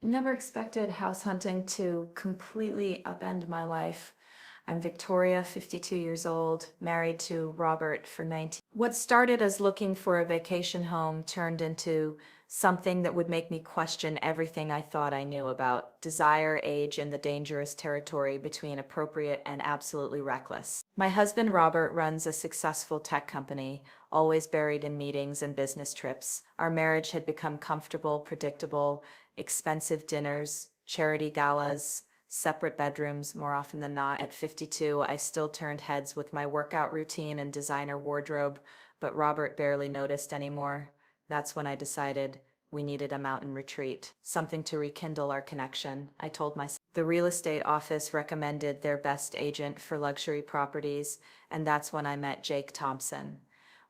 Never expected house hunting to completely upend my life. I'm Victoria, 52 years old, married to Robert for 19. What started as looking for a vacation home turned into something that would make me question everything I thought I knew about desire, age, and the dangerous territory between appropriate and absolutely reckless. My husband Robert runs a successful tech company, always buried in meetings and business trips. Our marriage had become comfortable, predictable, expensive dinners, charity galas, separate bedrooms more often than not. At 52, I still turned heads with my workout routine and designer wardrobe, but Robert barely noticed anymore. That's when I decided we needed a mountain retreat, something to rekindle our connection. I told myself the real estate office recommended their best agent for luxury properties, and that's when I met Jake Thompson.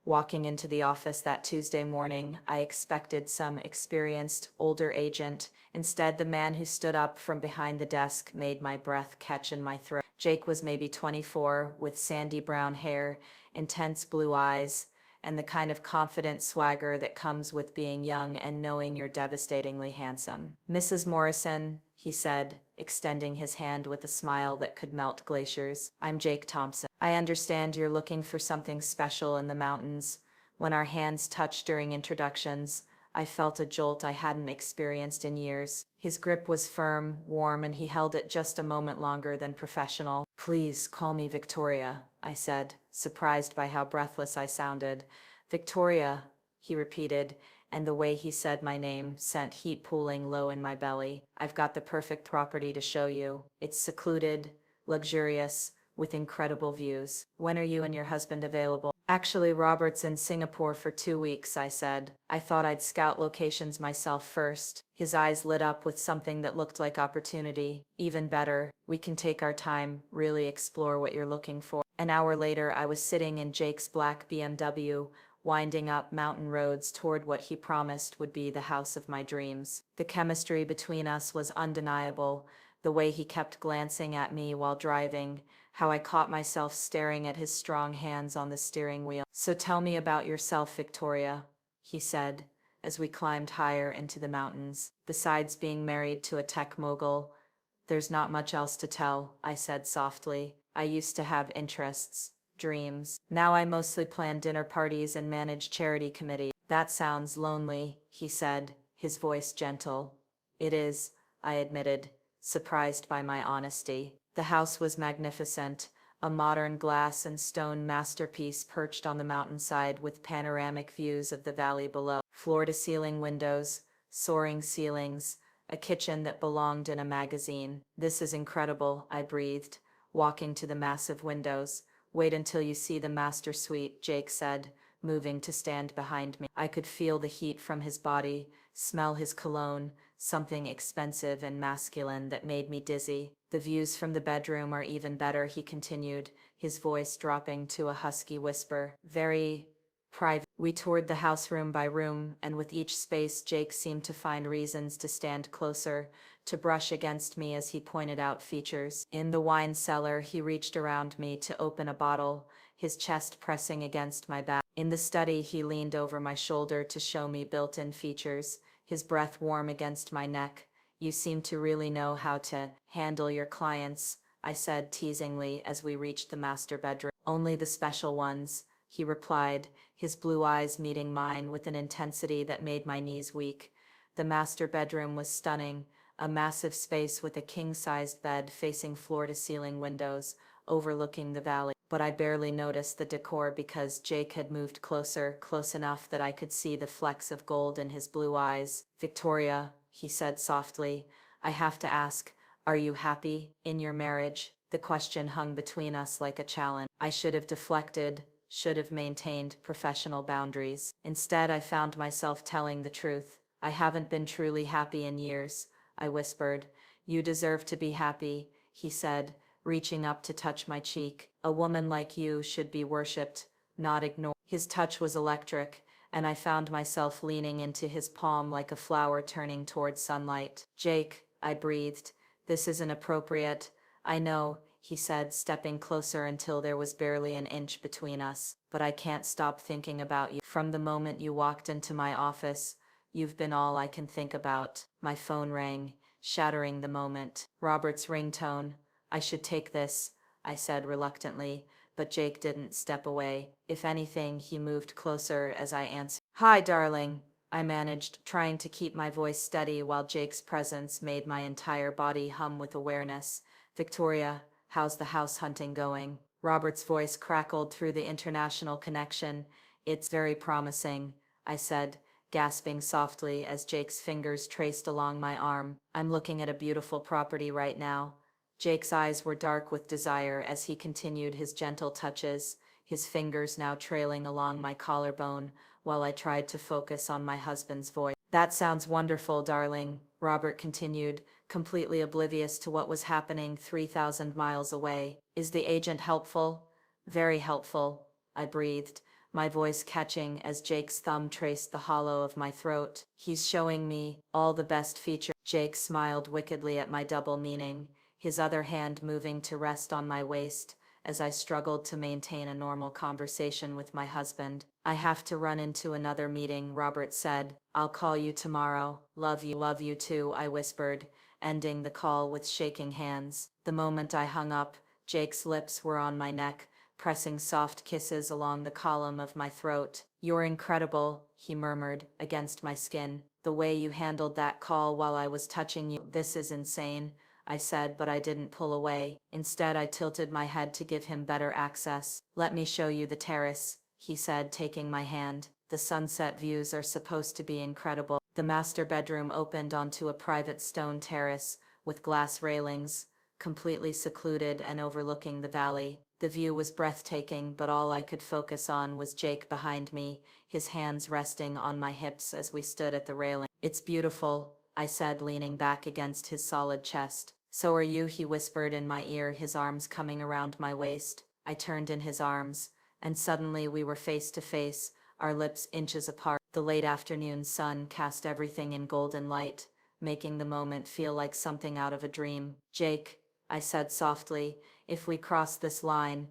Walking into the office that Tuesday morning, I expected some experienced, older agent. Instead, the man who stood up from behind the desk made my breath catch in my throat. Jake was maybe 24, with sandy brown hair, intense blue eyes, and the kind of confident swagger that comes with being young and knowing you're devastatingly handsome. "Mrs. Morrison," he said, extending his hand with a smile that could melt glaciers. "I'm Jake Thompson. I understand you're looking for something special in the mountains." When our hands touched during introductions, I felt a jolt I hadn't experienced in years. His grip was firm, warm, and he held it just a moment longer than professional. "Please call me Victoria," I said, surprised by how breathless I sounded. "Victoria," he repeated, and the way he said my name sent heat pooling low in my belly. "I've got the perfect property to show you. It's secluded, luxurious, with incredible views. When are you and your husband available?" "Actually, Robert's in Singapore for 2 weeks," I said. I thought I'd scout locations myself first. His eyes lit up with something that looked like opportunity. "Even better, we can take our time, really explore what you're looking for." An hour later, I was sitting in Jake's black BMW, winding up mountain roads toward what he promised would be the house of my dreams. The chemistry between us was undeniable. The way he kept glancing at me while driving, how I caught myself staring at his strong hands on the steering wheel. "So tell me about yourself, Victoria," he said, as we climbed higher into the mountains. "Besides being married to a tech mogul, there's not much else to tell," I said softly. "I used to have interests, dreams. Now I mostly plan dinner parties and manage charity committees." "That sounds lonely," he said, his voice gentle. "It is," I admitted, surprised by my honesty. The house was magnificent, a modern glass and stone masterpiece perched on the mountainside with panoramic views of the valley below. Floor-to-ceiling windows, soaring ceilings, a kitchen that belonged in a magazine. "This is incredible," I breathed, walking to the massive windows. "Wait until you see the master suite," Jake said, moving to stand behind me. I could feel the heat from his body, smell his cologne, something expensive and masculine that made me dizzy. "The views from the bedroom are even better," he continued, his voice dropping to a husky whisper. "Very private." We toured the house room by room, and with each space Jake seemed to find reasons to stand closer, to brush against me as he pointed out features. In the wine cellar, he reached around me to open a bottle, his chest pressing against my back. In the study, he leaned over my shoulder to show me built-in features, his breath warm against my neck. "You seem to really know how to handle your clients," I said teasingly as we reached the master bedroom. "Only the special ones," he replied, his blue eyes meeting mine with an intensity that made my knees weak. The master bedroom was stunning, a massive space with a king-sized bed facing floor-to-ceiling windows, overlooking the valley. But I barely noticed the decor because Jake had moved closer, close enough that I could see the flecks of gold in his blue eyes. "Victoria," he said softly, "I have to ask, are you happy in your marriage?" The question hung between us like a challenge. I should have deflected, should have maintained professional boundaries. Instead, I found myself telling the truth. "I haven't been truly happy in years," I whispered. "You deserve to be happy," he said, reaching up to touch my cheek. "A woman like you should be worshipped, not ignored." His touch was electric, and I found myself leaning into his palm like a flower turning toward sunlight. "Jake," I breathed, "this isn't appropriate." "I know," he said, stepping closer until there was barely an inch between us. "But I can't stop thinking about you. From the moment you walked into my office, you've been all I can think about." My phone rang, shattering the moment. Robert's ringtone. I should take this, I said reluctantly, but Jake didn't step away. If anything, he moved closer as I answered. Hi, darling, I managed, trying to keep my voice steady while Jake's presence made my entire body hum with awareness. Victoria, how's the house hunting going? Robert's voice crackled through the international connection. It's very promising, I said, gasping softly as Jake's fingers traced along my arm. I'm looking at a beautiful property right now. Jake's eyes were dark with desire as he continued his gentle touches, his fingers now trailing along my collarbone, while I tried to focus on my husband's voice. That sounds wonderful, darling, Robert continued, completely oblivious to what was happening 3,000 miles away. Is the agent helpful? Very helpful, I breathed, my voice catching as Jake's thumb traced the hollow of my throat. He's showing me all the best features. Jake smiled wickedly at my double meaning, his other hand moving to rest on my waist as I struggled to maintain a normal conversation with my husband. I have to run into another meeting, Robert said. I'll call you tomorrow. Love you too, I whispered, ending the call with shaking hands. The moment I hung up, Jake's lips were on my neck, pressing soft kisses along the column of my throat. You're incredible, he murmured, against my skin. The way you handled that call while I was touching you. This is insane, I said, but I didn't pull away. Instead, I tilted my head to give him better access. Let me show you the terrace, he said, taking my hand. The sunset views are supposed to be incredible. The master bedroom opened onto a private stone terrace with glass railings, completely secluded and overlooking the valley. The view was breathtaking, but all I could focus on was Jake behind me, his hands resting on my hips as we stood at the railing. It's beautiful, I said, leaning back against his solid chest. So are you, he whispered in my ear, his arms coming around my waist. I turned in his arms, and suddenly we were face to face, our lips inches apart. The late afternoon sun cast everything in golden light, making the moment feel like something out of a dream. Jake, I said softly, if we cross this line.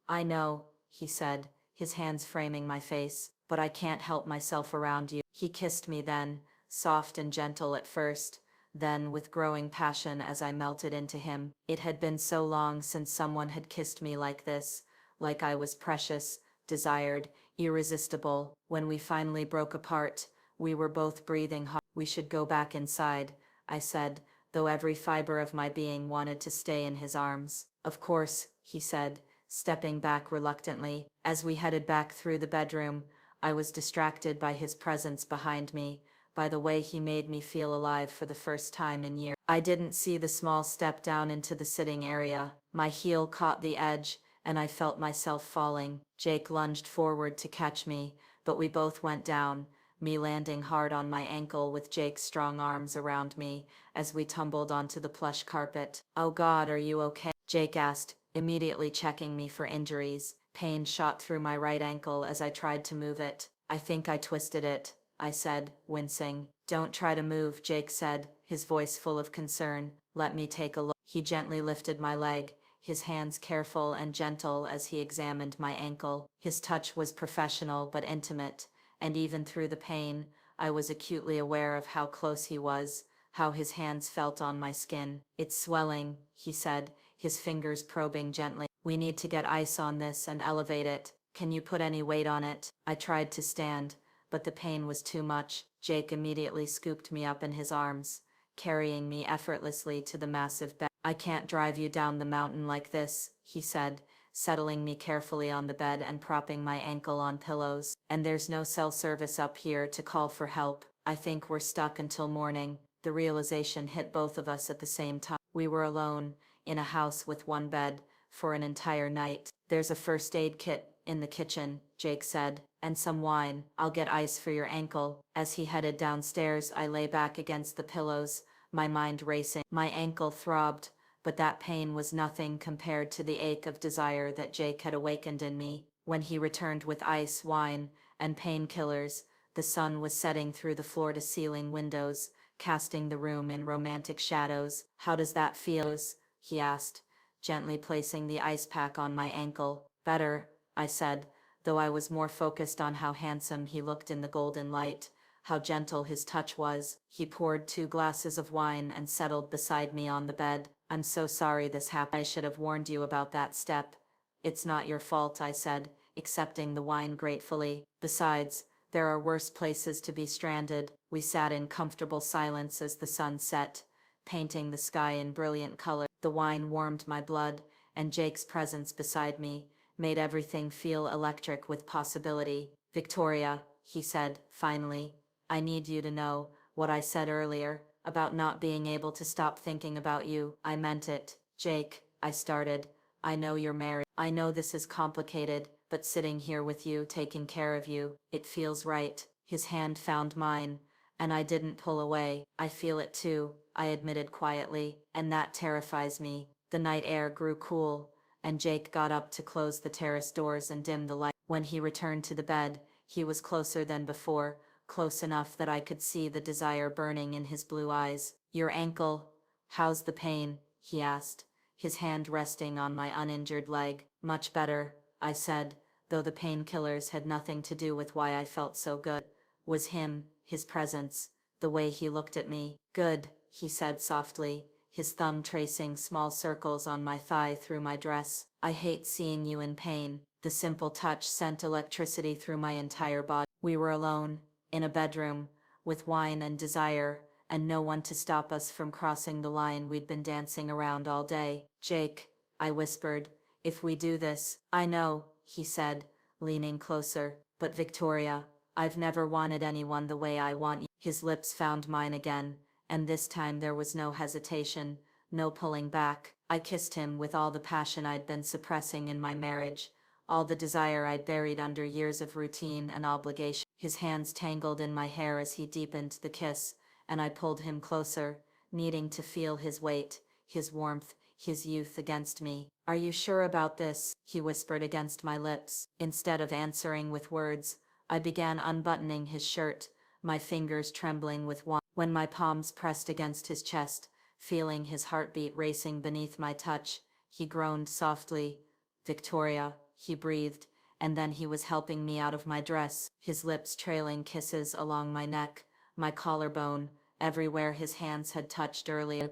I know, he said, his hands framing my face, but I can't help myself around you. He kissed me then, soft and gentle at first, then with growing passion as I melted into him. It had been so long since someone had kissed me like this, like I was precious, desired, irresistible. When we finally broke apart, we were both breathing hard. We should go back inside, I said, though every fiber of my being wanted to stay in his arms. Of course, he said, stepping back reluctantly. As we headed back through the bedroom, I was distracted by his presence behind me, by the way he made me feel alive for the first time in years. I didn't see the small step down into the sitting area. My heel caught the edge, and I felt myself falling. Jake lunged forward to catch me, but we both went down, me landing hard on my ankle with Jake's strong arms around me as we tumbled onto the plush carpet. Oh God, are you okay? Jake asked, immediately checking me for injuries. Pain shot through my right ankle as I tried to move it. I think I twisted it, I said, wincing. Don't try to move, Jake said, his voice full of concern. Let me take a look. He gently lifted my leg, his hands careful and gentle as he examined my ankle. His touch was professional but intimate, and even through the pain, I was acutely aware of how close he was, how his hands felt on my skin. It's swelling, he said, his fingers probing gently. We need to get ice on this and elevate it. Can you put any weight on it? I tried to stand, but the pain was too much. Jake immediately scooped me up in his arms, carrying me effortlessly to the massive bed. I can't drive you down the mountain like this, he said, settling me carefully on the bed and propping my ankle on pillows. And there's no cell service up here to call for help. I think we're stuck until morning. The realization hit both of us at the same time. We were alone, in a house with one bed, for an entire night. There's a first aid kit in the kitchen, Jake said, and some wine. I'll get ice for your ankle. As he headed downstairs, I lay back against the pillows, my mind racing. My ankle throbbed, but that pain was nothing compared to the ache of desire that Jake had awakened in me. When he returned with ice, wine, and painkillers, the sun was setting through the floor-to-ceiling windows, casting the room in romantic shadows. How does that feel? He asked, gently placing the ice pack on my ankle. Better, I said, though I was more focused on how handsome he looked in the golden light. how gentle his touch was. He poured 2 glasses of wine and settled beside me on the bed. I'm so sorry this happened. I should have warned you about that step. It's not your fault, I said, accepting the wine gratefully. Besides, there are worse places to be stranded. We sat in comfortable silence as the sun set, painting the sky in brilliant color. The wine warmed my blood, and Jake's presence beside me made everything feel electric with possibility. Victoria, he said, finally, I need you to know what I said earlier about not being able to stop thinking about you. I meant it. Jake, I started. I know you're married. I know this is complicated, but sitting here with you, taking care of you, it feels right. His hand found mine, and I didn't pull away. I feel it too, I admitted quietly, and that terrifies me. The night air grew cool, and Jake got up to close the terrace doors and dim the light. When he returned to the bed, he was closer than before, close enough that I could see the desire burning in his blue eyes. Your ankle, how's the pain? He asked, his hand resting on my uninjured leg. Much better, I said, though the painkillers had nothing to do with why I felt so good. Was him, his presence, the way he looked at me. Good, he said softly, his thumb tracing small circles on my thigh through my dress. I hate seeing you in pain. The simple touch sent electricity through my entire body. We were alone, in a bedroom, with wine and desire, and no one to stop us from crossing the line we'd been dancing around all day. Jake, I whispered, if we do this, I know, he said, leaning closer, but Victoria, I've never wanted anyone the way I want you. His lips found mine again, and this time there was no hesitation, no pulling back. I kissed him with all the passion I'd been suppressing in my marriage, all the desire I'd buried under years of routine and obligation. His hands tangled in my hair as he deepened the kiss, and I pulled him closer, needing to feel his weight, his warmth, his youth against me. Are you sure about this? He whispered against my lips. Instead of answering with words, I began unbuttoning his shirt, my fingers trembling with wine. When my palms pressed against his chest, feeling his heartbeat racing beneath my touch, he groaned softly. Victoria, he breathed, and then he was helping me out of my dress, his lips trailing kisses along my neck, my collarbone, everywhere his hands had touched earlier.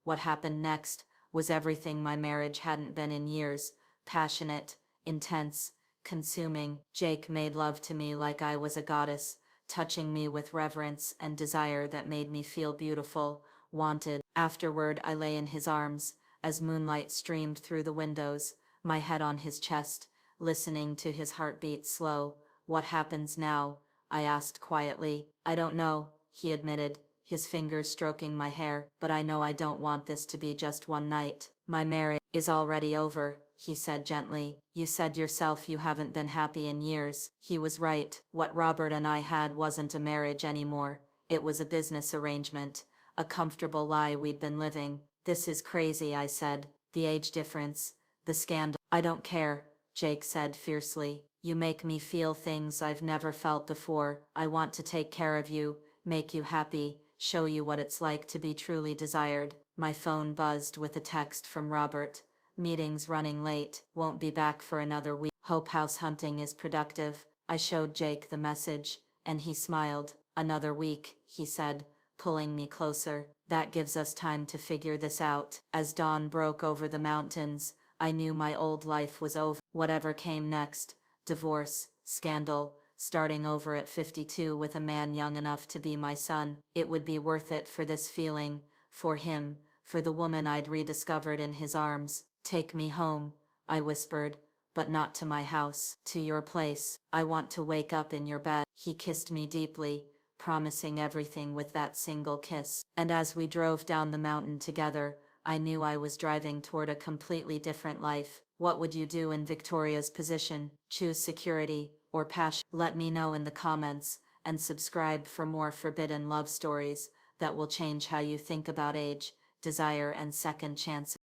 What happened next was everything my marriage hadn't been in years, passionate, intense, consuming. Jake made love to me like I was a goddess, touching me with reverence and desire that made me feel beautiful, wanted. Afterward, I lay in his arms, as moonlight streamed through the windows, my head on his chest, listening to his heartbeat slow. What happens now? I asked quietly. I don't know, he admitted, his fingers stroking my hair, but I know I don't want this to be just one night. My marriage is already over, he said gently. You said yourself you haven't been happy in years. He was right. What Robert and I had wasn't a marriage anymore. It was a business arrangement, a comfortable lie we'd been living. This is crazy, I said. The age difference, the scandal. I don't care, Jake said fiercely. You make me feel things I've never felt before. I want to take care of you, make you happy, show you what it's like to be truly desired. My phone buzzed with a text from Robert. Meetings running late, won't be back for another week. Hope house hunting is productive. I showed Jake the message, and he smiled. Another week, he said, pulling me closer. That gives us time to figure this out. As dawn broke over the mountains, I knew my old life was over. Whatever came next, divorce, scandal, starting over at 52 with a man young enough to be my son, it would be worth it for this feeling, for him, for the woman I'd rediscovered in his arms. Take me home, I whispered, but not to my house, to your place. I want to wake up in your bed. He kissed me deeply, promising everything with that single kiss. And as we drove down the mountain together, I knew I was driving toward a completely different life. What would you do in Victoria's position? Choose security or passion? Let me know in the comments, and subscribe for more forbidden love stories that will change how you think about age, desire, and second chances.